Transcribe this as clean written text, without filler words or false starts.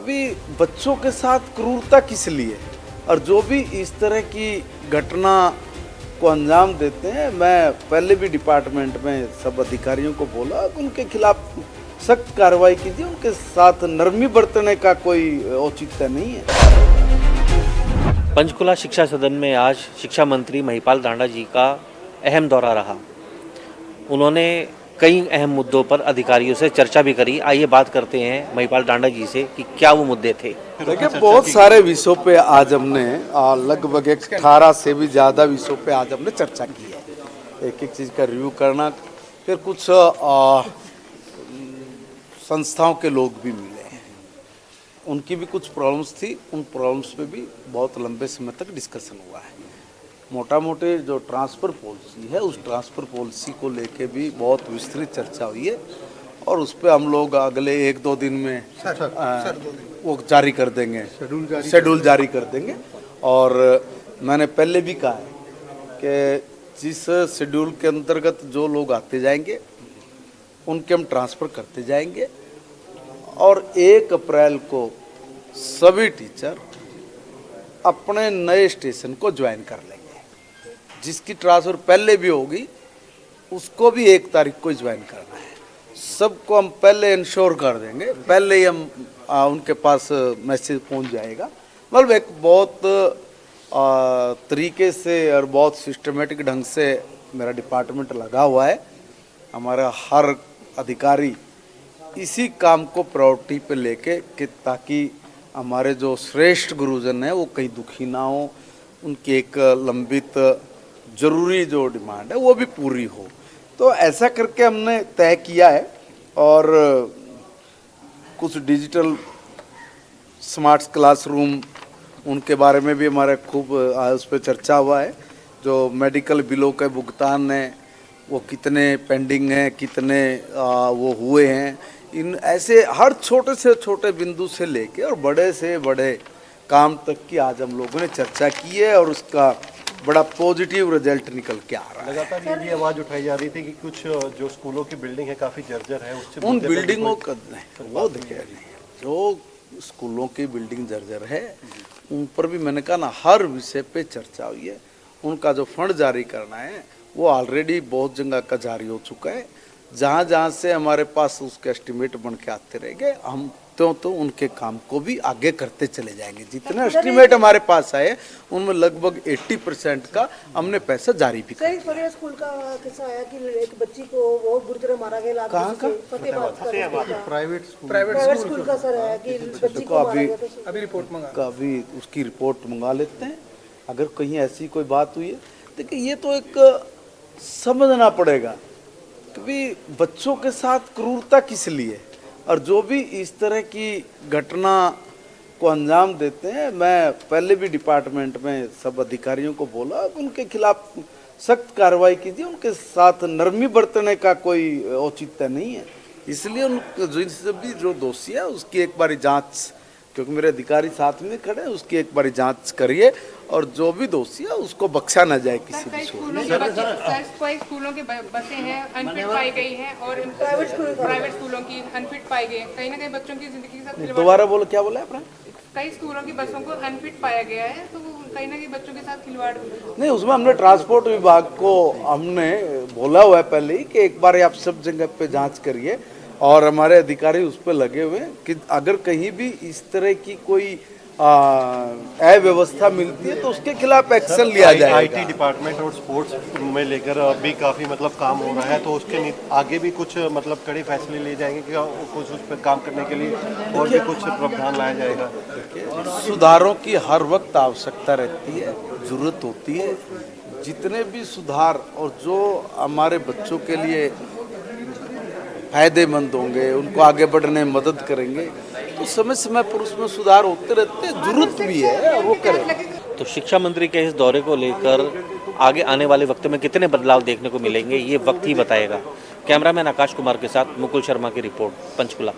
भी बच्चों के साथ क्रूरता किस लिए, और जो भी इस तरह की घटना को अंजाम देते हैं, मैं पहले भी डिपार्टमेंट में सब अधिकारियों को बोला कि उनके खिलाफ सख्त कार्रवाई कीजिए, उनके साथ नरमी बरतने का कोई औचित्य नहीं है। पंचकुला शिक्षा सदन में आज शिक्षा मंत्री महिपाल दांडा जी का अहम दौरा रहा। उन्होंने कई अहम मुद्दों पर अधिकारियों से चर्चा भी करी। आइए बात करते हैं महिपाल दांडा जी से कि क्या वो मुद्दे थे। देखिए, बहुत सारे विषयों पे आज हमने लगभग 18 से भी ज़्यादा विषयों पे आज हमने चर्चा की है। एक एक चीज़ का रिव्यू करना, फिर कुछ संस्थाओं के लोग भी मिले हैं, उनकी भी कुछ प्रॉब्लम्स थी, उन प्रॉब्लम्स पे भी बहुत लंबे समय तक डिस्कशन हुआ है। मोटा मोटे जो ट्रांसफ़र पॉलिसी है, उस ट्रांसफ़र पॉलिसी को लेके भी बहुत विस्तृत चर्चा हुई है, और उस पर हम लोग अगले 1-2 दिन में वो जारी कर देंगे, शेड्यूल जारी कर देंगे। और मैंने पहले भी कहा है कि जिस शेड्यूल के अंतर्गत जो लोग आते जाएंगे उनके हम ट्रांसफ़र करते जाएंगे, और 1 अप्रैल को सभी टीचर अपने नए स्टेशन को ज्वाइन कर लेंगे। जिसकी ट्रांसफ़र पहले भी होगी उसको भी 1 तारीख को ज्वाइन करना है। सबको हम पहले इंश्योर कर देंगे, पहले ही हम उनके पास मैसेज पहुंच जाएगा। मतलब एक बहुत तरीके से और बहुत सिस्टमेटिक ढंग से मेरा डिपार्टमेंट लगा हुआ है। हमारा हर अधिकारी इसी काम को प्रायोरिटी पे लेके कि ताकि हमारे जो श्रेष्ठ गुरुजन हैं वो कहीं दुखी ना हो, उनकी एक लंबित ज़रूरी जो डिमांड है वो भी पूरी हो। तो ऐसा करके हमने तय किया है। और कुछ डिजिटल स्मार्ट क्लासरूम, उनके बारे में भी हमारा खूब उस पर चर्चा हुआ है। जो मेडिकल बिलों के भुगतान हैं वो कितने पेंडिंग हैं, कितने वो हुए हैं, इन ऐसे हर छोटे से छोटे बिंदु से लेके और बड़े से बड़े काम तक की आज हम लोगों ने चर्चा की है, और उसका बड़ा पॉजिटिव रिजल्ट निकल के आ रहा है। लगातार ये आवाज़ उठाई जा रही थी कि कुछ जो स्कूलों की बिल्डिंग है काफ़ी जर्जर है, उससे उन बिल्डिंगों का वो देखिए, जो स्कूलों की बिल्डिंग जर्जर है उन पर भी मैंने कहा ना, हर विषय पे चर्चा हुई है। उनका जो फंड जारी करना है वो ऑलरेडी बहुत जगह का जारी हो चुका है। जहाँ जहाँ से हमारे पास उसके एस्टिमेट बन के आते रहेंगे, हम तो उनके काम को भी आगे करते चले जाएंगे। जितने एस्टिमेट हमारे पास आए उनमें लगभग 80% का हमने पैसा जारी भी कर दिया। स्कूल का किस्सा आया कि एक बच्ची को बहुत बुरी तरह मारा गया। कहाँ का? प्राइवेट स्कूल का सर है कि बच्ची को मारा गया। अभी रिपोर्ट मंगा, अभी उसकी रिपोर्ट मंगा लेते हैं। अगर कहीं ऐसी कोई बात हुई है, देखिए ये तो एक समझना पड़ेगा कि बच्चों के साथ क्रूरता किस लिए, और जो भी इस तरह की घटना को अंजाम देते हैं, मैं पहले भी डिपार्टमेंट में सब अधिकारियों को बोला कि उनके खिलाफ सख्त कार्रवाई कीजिए, उनके साथ नरमी बरतने का कोई औचित्य नहीं है। इसलिए उन जिनसे भी जो दोषी है उसकी एक बारी जांच, क्योंकि मेरे अधिकारी साथ में खड़े हैं, उसकी एक बारी जांच करिए, और जो भी दोषी है उसको बख्शा ना जाए किसी भी सूरत में। कई स्कूलों की बसें हैं अनफिट पाई गई हैं, और प्राइवेट स्कूलों की अनफिट पाई गई है। कहीं ना कहीं बच्चों की जिंदगी के साथ खिलवाड़। दोबारा बोलो, क्या बोला आपने? कई स्कूलों की बसों को अनफिट पाया गया है, तो कहीं ना कहीं बच्चों के साथ खिलवाड़। नहीं, उसमें हमने ट्रांसपोर्ट विभाग को हमने बोला हुआ है पहले ही कि एक बार आप सब जगह पे जांच करिए, और हमारे अधिकारी उस पर लगे हुए हैं कि अगर कहीं भी इस तरह की कोई अव्यवस्था मिलती है तो उसके खिलाफ एक्शन लिया जाएगा। आईटी डिपार्टमेंट और स्पोर्ट्स में लेकर भी काफ़ी मतलब काम हो रहा है, तो उसके आगे भी कुछ मतलब कड़े फैसले लिए जाएंगे कि कुछ उस पर काम करने के लिए और भी कुछ प्रावधान लाया जाएगा। सुधारों की हर वक्त आवश्यकता रहती है, ज़रूरत होती है। जितने भी सुधार और जो हमारे बच्चों के लिए फायदेमंद होंगे, उनको आगे बढ़ने में मदद करेंगे, तो समय समय पर उसमें सुधार होते रहते हैं। जरूरत भी है और वो करें। तो शिक्षा मंत्री के इस दौरे को लेकर आगे आने वाले वक्त में कितने बदलाव देखने को मिलेंगे, ये वक्त ही बताएगा। कैमरामैन आकाश कुमार के साथ मुकुल शर्मा की रिपोर्ट, पंचकुला।